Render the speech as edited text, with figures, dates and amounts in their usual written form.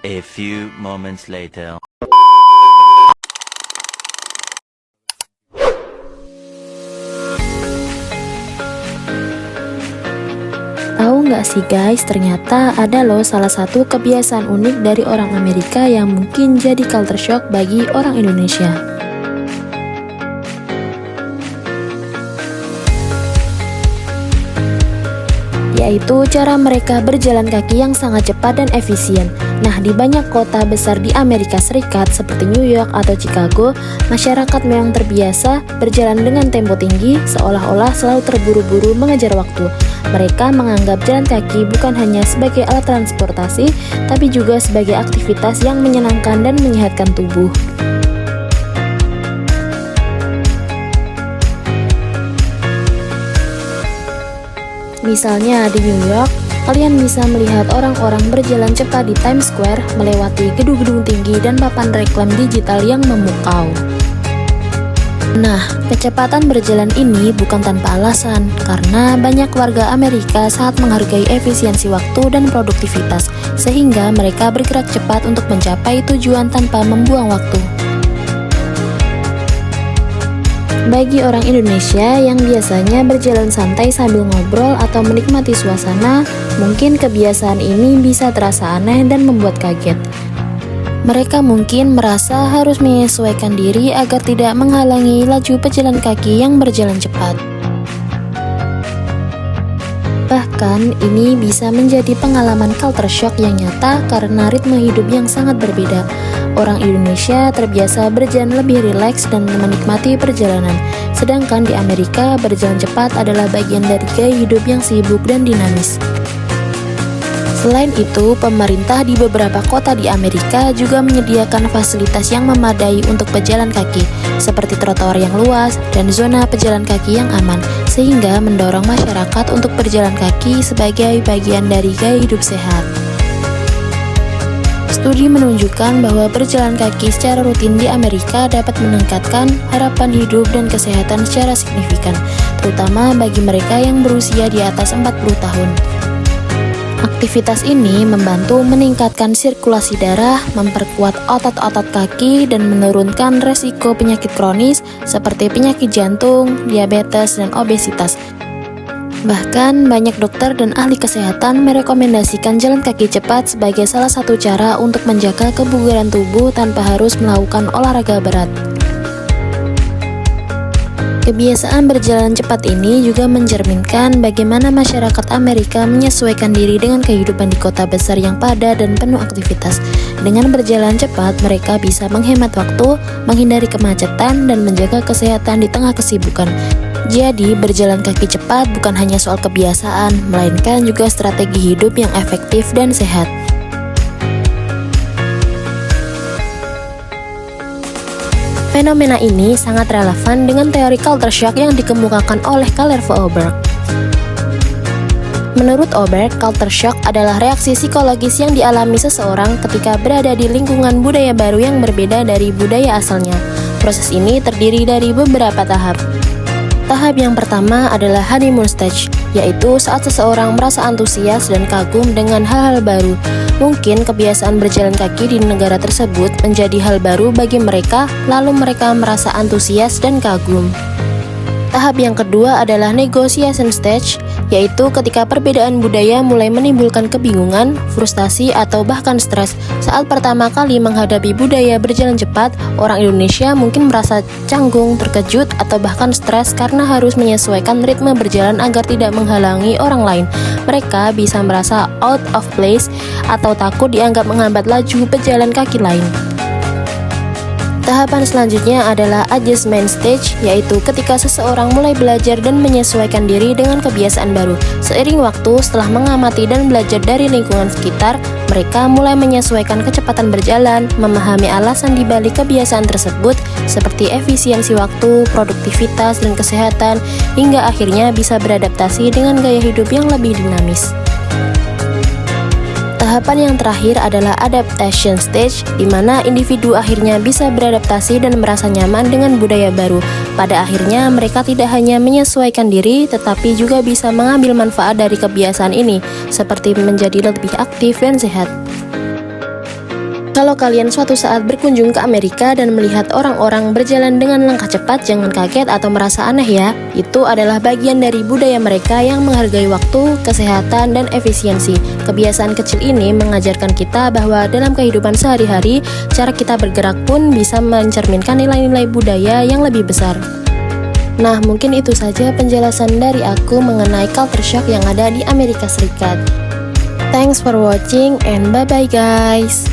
A few moments later. Tahu nggak sih guys, ternyata ada loh salah satu kebiasaan unik dari orang Amerika yang mungkin jadi culture shock bagi orang Indonesia. Yaitu cara mereka berjalan kaki yang sangat cepat dan efisien. Nah, di banyak kota besar di Amerika Serikat seperti New York atau Chicago, masyarakat memang terbiasa berjalan dengan tempo tinggi seolah-olah selalu terburu-buru mengejar waktu. Mereka menganggap jalan kaki bukan hanya sebagai alat transportasi, tapi juga sebagai aktivitas yang menyenangkan dan menyehatkan tubuh. Misalnya di New York, kalian bisa melihat orang-orang berjalan cepat di Times Square melewati gedung-gedung tinggi dan papan reklam digital yang memukau. Nah, kecepatan berjalan ini bukan tanpa alasan, karena banyak warga Amerika sangat menghargai efisiensi waktu dan produktivitas, sehingga mereka bergerak cepat untuk mencapai tujuan tanpa membuang waktu. Bagi orang Indonesia yang biasanya berjalan santai sambil ngobrol atau menikmati suasana, mungkin kebiasaan ini bisa terasa aneh dan membuat kaget. Mereka mungkin merasa harus menyesuaikan diri agar tidak menghalangi laju pejalan kaki yang berjalan cepat. Bahkan, ini bisa menjadi pengalaman culture shock yang nyata karena ritme hidup yang sangat berbeda. Orang Indonesia terbiasa berjalan lebih rileks dan menikmati perjalanan, sedangkan di Amerika berjalan cepat adalah bagian dari gaya hidup yang sibuk dan dinamis. Selain itu, pemerintah di beberapa kota di Amerika juga menyediakan fasilitas yang memadai untuk pejalan kaki, seperti trotoar yang luas dan zona pejalan kaki yang aman, sehingga mendorong masyarakat untuk berjalan kaki sebagai bagian dari gaya hidup sehat. Studi menunjukkan bahwa berjalan kaki secara rutin di Amerika dapat meningkatkan harapan hidup dan kesehatan secara signifikan, terutama bagi mereka yang berusia di atas 40 tahun. Aktivitas ini membantu meningkatkan sirkulasi darah, memperkuat otot-otot kaki, dan menurunkan resiko penyakit kronis seperti penyakit jantung, diabetes, dan obesitas. Bahkan, banyak dokter dan ahli kesehatan merekomendasikan jalan kaki cepat sebagai salah satu cara untuk menjaga kebugaran tubuh tanpa harus melakukan olahraga berat. Kebiasaan berjalan cepat ini juga mencerminkan bagaimana masyarakat Amerika menyesuaikan diri dengan kehidupan di kota besar yang padat dan penuh aktivitas. Dengan berjalan cepat, mereka bisa menghemat waktu, menghindari kemacetan, dan menjaga kesehatan di tengah kesibukan. Jadi, berjalan kaki cepat bukan hanya soal kebiasaan, melainkan juga strategi hidup yang efektif dan sehat. Fenomena ini sangat relevan dengan teori culture shock yang dikemukakan oleh Kalervo Oberg. Menurut Oberg, culture shock adalah reaksi psikologis yang dialami seseorang ketika berada di lingkungan budaya baru yang berbeda dari budaya asalnya. Proses ini terdiri dari beberapa tahap. Tahap yang pertama adalah honeymoon stage, yaitu saat seseorang merasa antusias dan kagum dengan hal-hal baru. Mungkin kebiasaan berjalan kaki di negara tersebut menjadi hal baru bagi mereka, lalu mereka merasa antusias dan kagum. Tahap yang kedua adalah negotiation stage, yaitu ketika perbedaan budaya mulai menimbulkan kebingungan, frustasi, atau bahkan stres. Saat pertama kali menghadapi budaya berjalan cepat, orang Indonesia mungkin merasa canggung, terkejut, atau bahkan stres karena harus menyesuaikan ritme berjalan agar tidak menghalangi orang lain. Mereka bisa merasa out of place atau takut dianggap menghambat laju pejalan kaki lain. Tahapan selanjutnya adalah adjustment stage, yaitu ketika seseorang mulai belajar dan menyesuaikan diri dengan kebiasaan baru. Seiring waktu, setelah mengamati dan belajar dari lingkungan sekitar, mereka mulai menyesuaikan kecepatan berjalan, memahami alasan di balik kebiasaan tersebut, seperti efisiensi waktu, produktivitas, dan kesehatan, hingga akhirnya bisa beradaptasi dengan gaya hidup yang lebih dinamis. Tahapan yang terakhir adalah adaptation stage, di mana individu akhirnya bisa beradaptasi dan merasa nyaman dengan budaya baru. Pada akhirnya, mereka tidak hanya menyesuaikan diri, tetapi juga bisa mengambil manfaat dari kebiasaan ini, seperti menjadi lebih aktif dan sehat. Kalau kalian suatu saat berkunjung ke Amerika dan melihat orang-orang berjalan dengan langkah cepat, jangan kaget atau merasa aneh ya. Itu adalah bagian dari budaya mereka yang menghargai waktu, kesehatan, dan efisiensi. Kebiasaan kecil ini mengajarkan kita bahwa dalam kehidupan sehari-hari, cara kita bergerak pun bisa mencerminkan nilai-nilai budaya yang lebih besar. Nah, mungkin itu saja penjelasan dari aku mengenai culture shock yang ada di Amerika Serikat. Thanks for watching and bye-bye guys.